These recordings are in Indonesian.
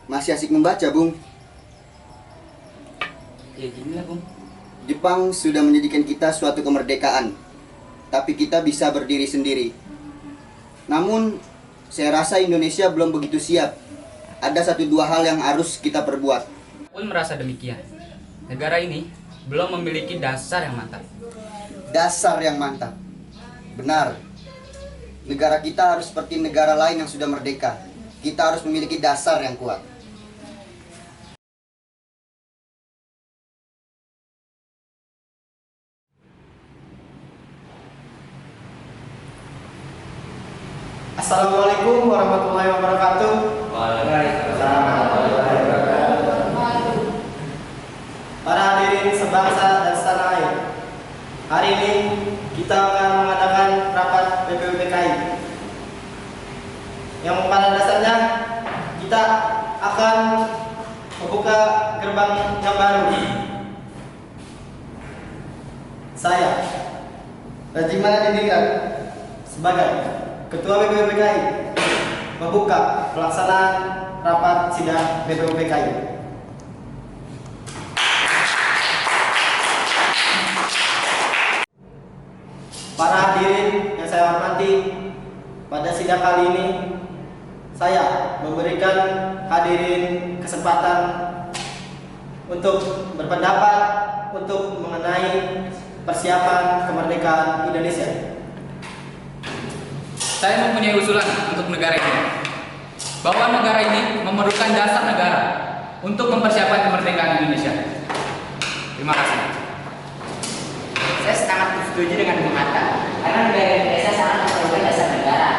Masih asik membaca, Bung. Ya gini lah, Bung. Jepang sudah menjadikan kita suatu kemerdekaan, tapi kita bisa berdiri sendiri. Namun, saya rasa Indonesia belum begitu siap. Ada satu dua hal yang harus kita perbuat. Pun merasa demikian. Negara ini belum memiliki dasar yang mantap. Dasar yang mantap. Benar. Negara kita harus seperti negara lain yang sudah merdeka. Kita harus memiliki dasar yang kuat. Assalamualaikum warahmatullahi wabarakatuh. Para hadirin sebangsa dan setanah air, hari ini kita akan mengadakan rapat BPUPKI yang pada dasarnya kita akan membuka gerbang yang baru. Saya, Rajimana Dindingrat, sebagai Ketua BPUPKI membuka pelaksanaan rapat sidang BPUPKI. Para hadirin yang saya hormati, pada sidang kali ini saya memberikan hadirin kesempatan untuk berpendapat untuk mengenai persiapan kemerdekaan Indonesia. Saya mempunyai usulan untuk negara ini, bahwa negara ini memerlukan dasar negara untuk mempersiapkan kemerdekaan Indonesia. Terima kasih. Saya sangat setuju dengan Bung Hatta, karena negara Indonesia sangat memerlukan dasar negara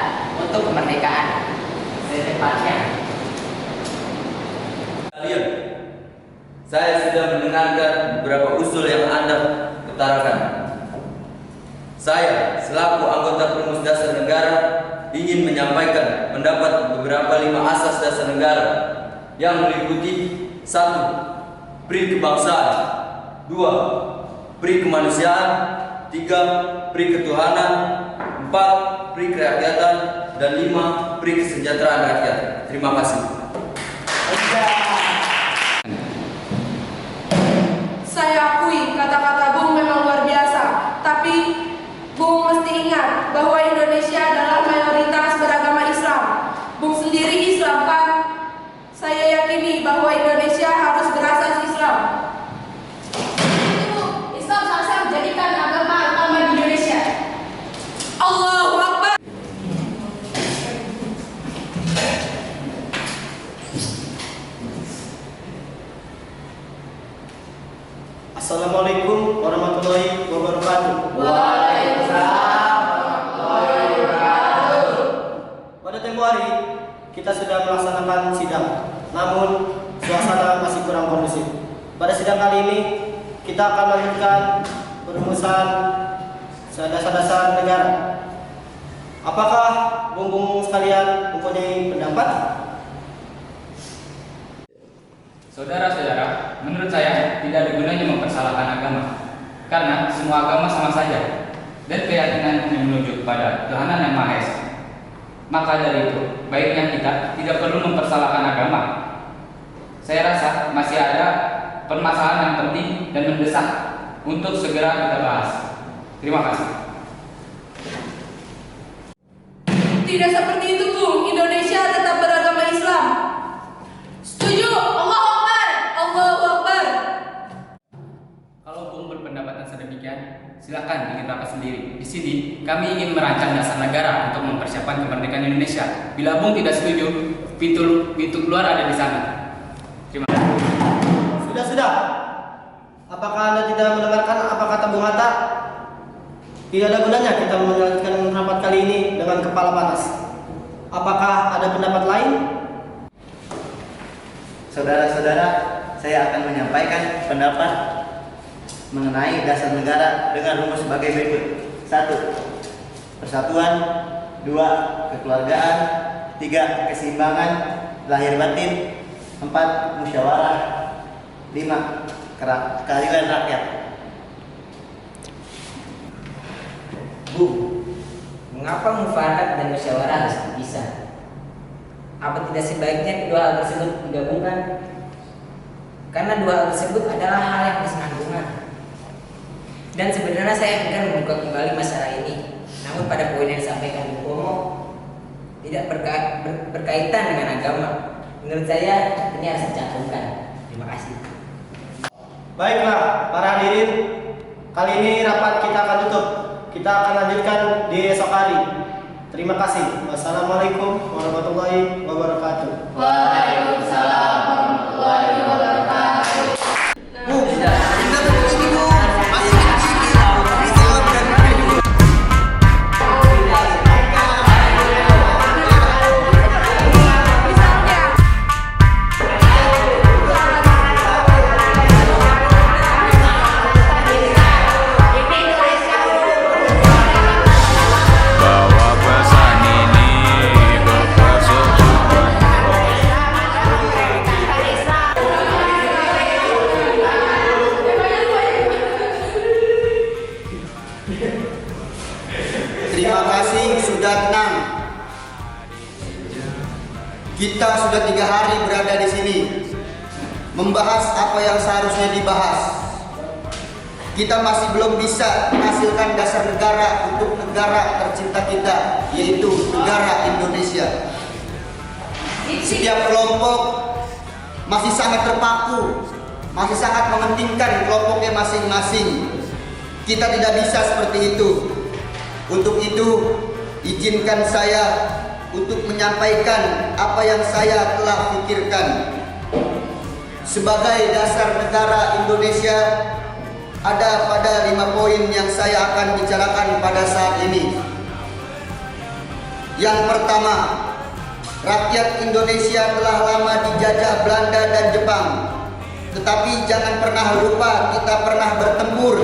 untuk kemerdekaan secepatnya. Kalian, saya sudah mendengarkan beberapa usul yang Anda utarakan. Saya selaku anggota Perumus Dasar Negara ingin menyampaikan pendapat beberapa 5 asas dasar negara yang meliputi 1. Pri kebangsaan, 2. Pri kemanusiaan, 3. Pri ketuhanan, 4. Pri kerakyatan, dan 5. Pri kesejahteraan rakyat. Terima kasih. Saya akui kata-kata Bung memang luar biasa, tapi Bung mesti ingat bahwa Indonesia adalah mayoritas beragama Islam. Bung sendiri Islam kan? Saya yakini bahwa Indonesia harus berasas Islam. Islam seharusnya menjadikan agama utama di Indonesia. Allahu Akbar. Assalamualaikum warahmatullahi wabarakatuh. Pada tempo hari kita sudah melaksanakan sidang, namun suasana masih kurang kondusif. Pada sidang kali ini kita akan melanjutkan perumusan dasar-dasar negara. Apakah bung-bung sekalian mempunyai pendapat? Saudara-saudara, menurut saya tidak ada gunanya mempersalahkan agama, karena semua agama sama saja dan keyakinan yang menuju kepada Tuhanan yang Maha Esa. Maka dari itu, baiknya kita tidak perlu mempersalahkan agama. Saya rasa masih ada permasalahan yang penting dan mendesak untuk segera kita bahas. Terima kasih. Tidak seperti itu, Bung. Indonesia tetap beragama Islam. Setuju? Allahu Akbar. Allahu Akbar. Kalau Bung berpendapat yang sedemikian, silakan bikin rapat sendiri. Di sini kami ingin merancang dasar negara untuk mempersiapkan kemerdekaan Indonesia. Bila Bung tidak setuju, pintu keluar ada di sana. Terima kasih. Sudah. Apakah Anda tidak mendengarkan apa kata Bung Hatta? Tidak ada gunanya kita melanjutkan rapat kali ini dengan kepala panas. Apakah ada pendapat lain? Saudara-saudara, saya akan menyampaikan pendapat mengenai dasar negara dengan rumus sebagai berikut. 1. Persatuan, 2. Kekeluargaan, 3. Keseimbangan lahir batin, 4. Musyawarah, 5. Keadilan rakyat. Bung, mengapa mufakat dan musyawarah harus dipisah? Apa tidak sebaiknya kedua hal tersebut digabungkan? Karena dua hal tersebut adalah hal yang bersinggungan. Dan sebenarnya saya akan membuka kembali masalah ini. Namun pada poin yang disampaikan Bu Pomo tidak berkaitan dengan agama. Menurut saya ini harus dicantumkan. Terima kasih. Baiklah, para hadirin, kali ini rapat kita akan tutup. Kita akan lanjutkan di esok hari. Terima kasih. Wassalamualaikum warahmatullahi wabarakatuh. Waalaikumsalam warahmatullahi wabarakatuh. Bu, kita begini bu, masih begini. Islam dan Hindu. Bawa pesan ini berkesukuan. Terima kasih sudah tenang. Kita sudah 3 hari berada di sini membahas apa yang seharusnya dibahas. Kita masih belum bisa menghasilkan dasar negara untuk negara tercinta kita, yaitu negara Indonesia. Setiap kelompok masih sangat terpaku, masih sangat mementingkan kelompoknya masing-masing. Kita tidak bisa seperti itu. Untuk itu, izinkan saya untuk menyampaikan apa yang saya telah pikirkan. Sebagai dasar negara Indonesia, ada pada 5 poin yang saya akan bicarakan pada saat ini. Yang pertama, rakyat Indonesia telah lama dijajah Belanda dan Jepang. Tetapi jangan pernah lupa kita pernah bertempur.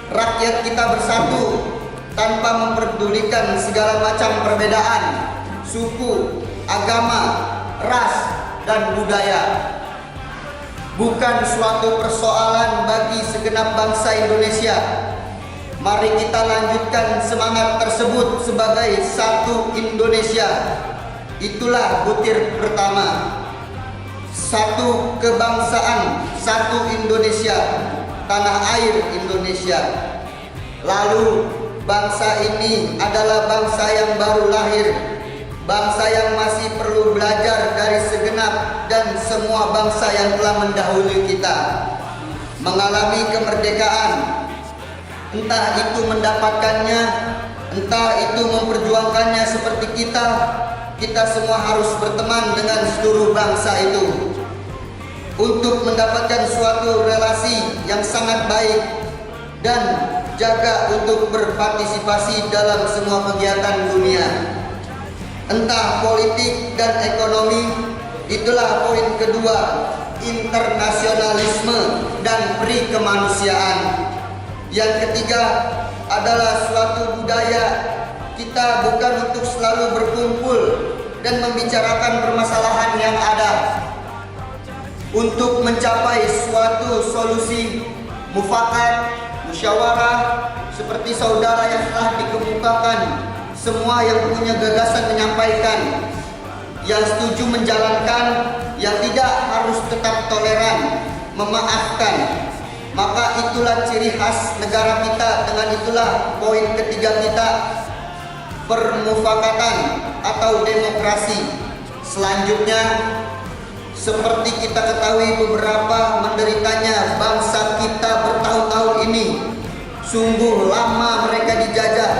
Rakyat kita bersatu tanpa memperdulikan segala macam perbedaan, suku, agama, ras, dan budaya. Bukan suatu persoalan bagi segenap bangsa Indonesia. Mari kita lanjutkan semangat tersebut sebagai satu Indonesia. Itulah butir pertama. Satu kebangsaan, satu Indonesia, tanah air Indonesia. Lalu bangsa ini adalah bangsa yang baru lahir, bangsa yang masih perlu belajar dari segenap dan semua bangsa yang telah mendahului kita. Mengalami kemerdekaan, entah itu mendapatkannya, entah itu memperjuangkannya seperti kita semua harus berteman dengan seluruh bangsa itu untuk mendapatkan suatu relasi yang sangat baik dan jaga untuk berpartisipasi dalam semua kegiatan dunia, entah politik dan ekonomi. Itulah poin kedua, internasionalisme dan peri kemanusiaan. Yang ketiga adalah suatu budaya. Kita bukan untuk selalu berkumpul dan membicarakan permasalahan yang ada. Untuk mencapai suatu solusi mufakat, musyawarah, seperti saudara yang telah dikemukakan, semua yang punya gagasan menyampaikan, yang setuju menjalankan, yang tidak harus tetap toleran, memaafkan. Maka itulah ciri khas negara kita. Dengan itulah poin ketiga kita, permufakatan atau demokrasi. Selanjutnya, seperti kita ketahui beberapa menderitanya bangsa kita bertahun-tahun ini. Sungguh lama mereka dijajah.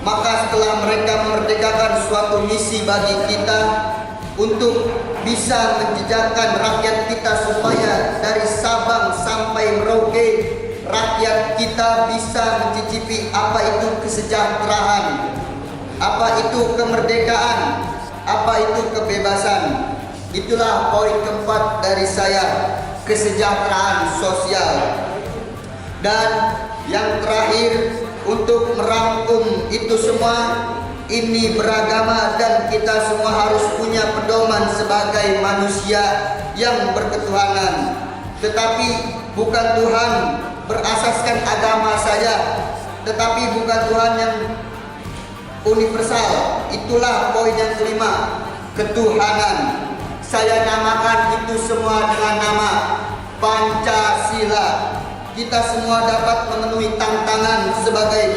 Maka setelah mereka memerdekakan suatu misi bagi kita untuk bisa menjejakkan rakyat kita supaya dari Sabang sampai Merauke rakyat kita bisa mencicipi apa itu kesejahteraan, apa itu kemerdekaan, apa itu kebebasan. Itulah poin keempat dari saya, kesejahteraan sosial. Dan yang terakhir, untuk merangkum itu semua, ini beragama dan kita semua harus punya pedoman sebagai manusia yang berketuhanan. Tetapi bukan Tuhan berasaskan agama saja, tetapi bukan Tuhan yang universal. Itulah poin yang kelima. ketuhanan. Saya namakan itu semua dengan nama Pancasila. Kita semua dapat memenuhi tantangan sebagai